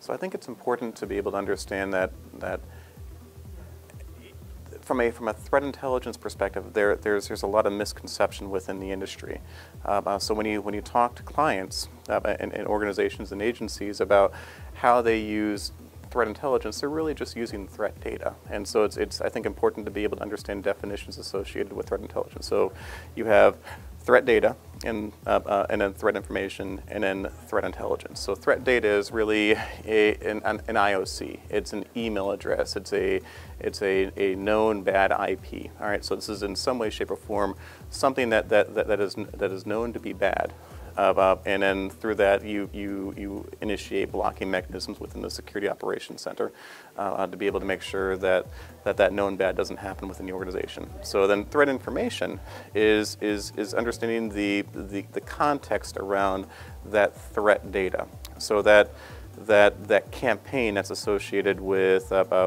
So I think it's important to be able to understand that from a threat intelligence perspective, there's a lot of misconception within the industry. So when you talk to clients and organizations and agencies about how they use threat intelligence, they're really just using threat data. And so it's I think important to be able to understand definitions associated with threat intelligence. So you have threat data and then threat information and then threat intelligence. So threat data is really an IOC. It's an email address. It's a known bad IP. All right. So this is in some way, shape, or form something that is known to be bad. And then through that, you initiate blocking mechanisms within the Security Operations Center to be able to make sure that known bad doesn't happen within the organization. So then threat information is understanding the context around that threat data. So that campaign that's associated with that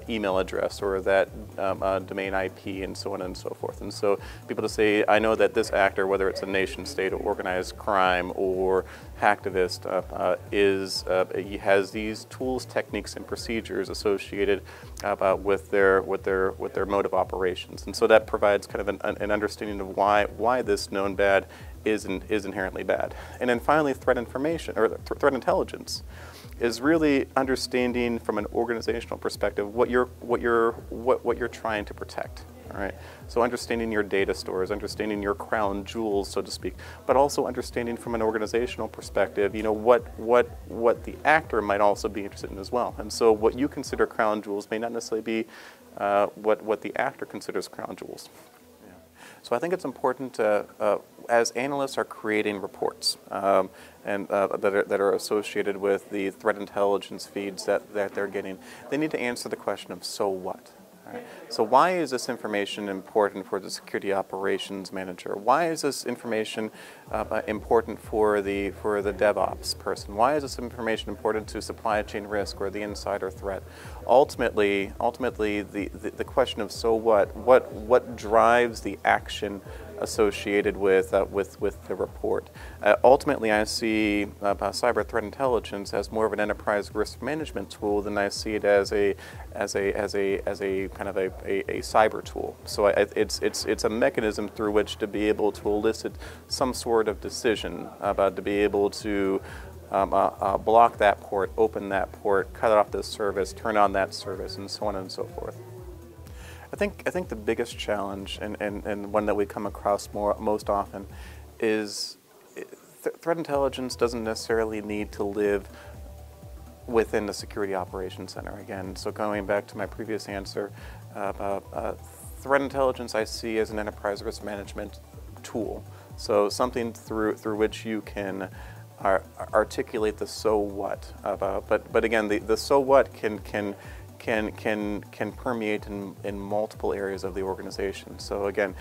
email address or that domain IP and so on and so forth. And so people to say, I know that this actor, whether it's a nation state or organized crime or hacktivist, has these tools, techniques, and procedures associated with their mode of operations. And so that provides kind of an understanding of why this known bad is inherently bad. And then finally, threat information or threat intelligence is really understanding from an organizational perspective what you're trying to protect. All right. So understanding your data stores, understanding your crown jewels, so to speak, but also understanding from an organizational perspective, what the actor might also be interested in as well. And so what you consider crown jewels may not necessarily be what the actor considers crown jewels. So I think it's important as analysts are creating reports that are associated with the threat intelligence feeds that they're getting, they need to answer the question of so what? Right. So why is this information important for the security operations manager? Why is this information important for the DevOps person? Why is this information important to supply chain risk or the insider threat? Ultimately, the question of so what drives the action associated with the report. Ultimately, I see cyber threat intelligence as more of an enterprise risk management tool than I see it as a kind of a cyber tool. So it's a mechanism through which to be able to elicit some sort of decision about to be able to block that port, open that port, cut off this service, turn on that service, and so on and so forth. I think the biggest challenge, and one that we come across most often, is threat intelligence doesn't necessarily need to live within the Security Operations Center. Again, so going back to my previous answer, threat intelligence I see as an enterprise risk management tool. So something through which you can articulate the so what. But again, the so what can permeate in multiple areas of the organization. So again,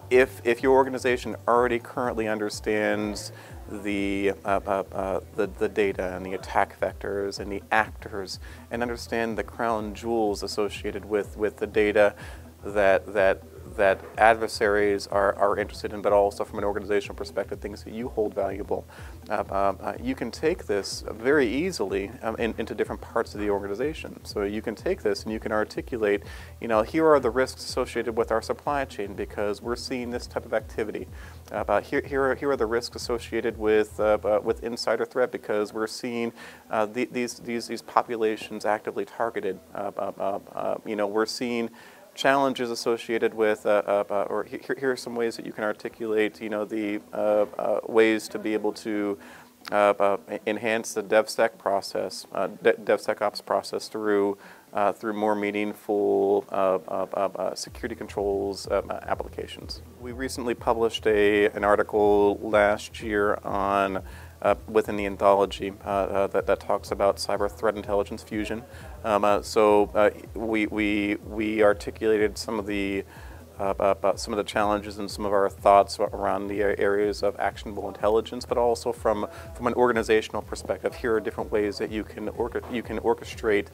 if your organization already currently understands the data and the attack vectors and the actors, and understand the crown jewels associated with the data that adversaries are interested in, but also from an organizational perspective, things that you hold valuable. You can take this very easily into different parts of the organization. So you can take this and you can articulate, here are the risks associated with our supply chain because we're seeing this type of activity. Here are the risks associated with insider threat because we're seeing these populations actively targeted. We're seeing challenges associated with, or here are some ways that you can articulate, the ways to be able to enhance the DevSec process, DevSecOps process through more meaningful security controls applications. We recently published an article last year on within the anthology that talks about cyber threat intelligence fusion. So we articulated some of the about some of the challenges and some of our thoughts around the areas of actionable intelligence, but also from an organizational perspective. Here are different ways that you can orchestrate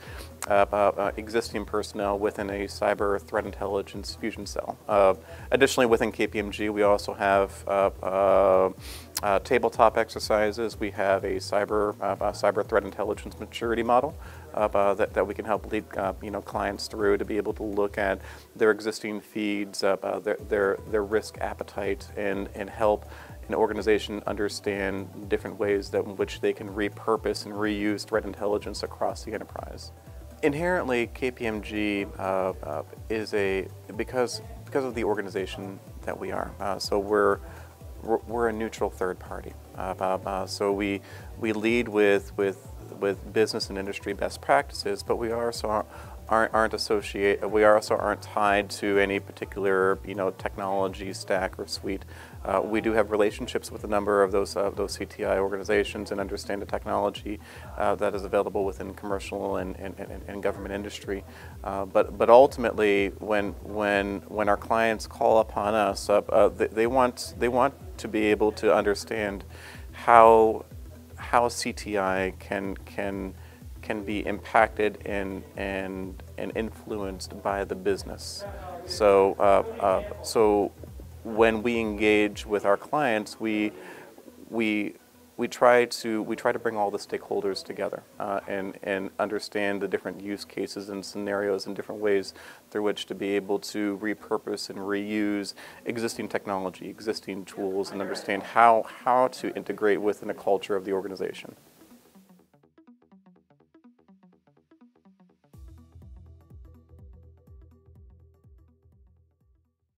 existing personnel within a cyber threat intelligence fusion cell. Additionally, within KPMG, we also have tabletop exercises. We have a cyber threat intelligence maturity model that we can help lead clients through to be able to look at their existing feeds, their risk appetite, and help an organization understand different ways in which they can repurpose and reuse threat intelligence across the enterprise. Inherently, KPMG is because of the organization that we are. So we're a neutral third party. So we lead with business and industry best practices, but we also aren't tied to any particular technology stack or suite. We do have relationships with a number of those CTI organizations and understand the technology that is available within commercial and government industry. But ultimately, when our clients call upon us, they want to be able to understand how CTI can be impacted and influenced by the business. So when we engage with our clients, we try to bring all the stakeholders together and understand the different use cases and scenarios and different ways through which to be able to repurpose and reuse existing technology, existing tools, and understand how to integrate within a culture of the organization.